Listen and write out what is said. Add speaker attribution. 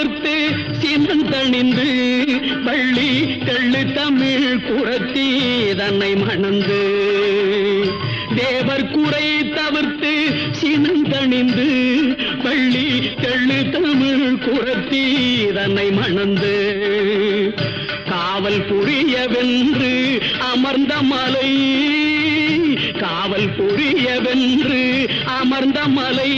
Speaker 1: தவிர்த்து சினந்தணிந்து பள்ளி தெள்ளு தமிழ் குரத்தி தன்னை மணந்து தேவர் குறை தவிர்த்து சினந்தணிந்து பள்ளி தெள்ளு தமிழ் குரத்தி தன்னை மணந்து காவல் புரியவென்று அமர்ந்த மலை காவல் புரியவென்று அமர்ந்த மலை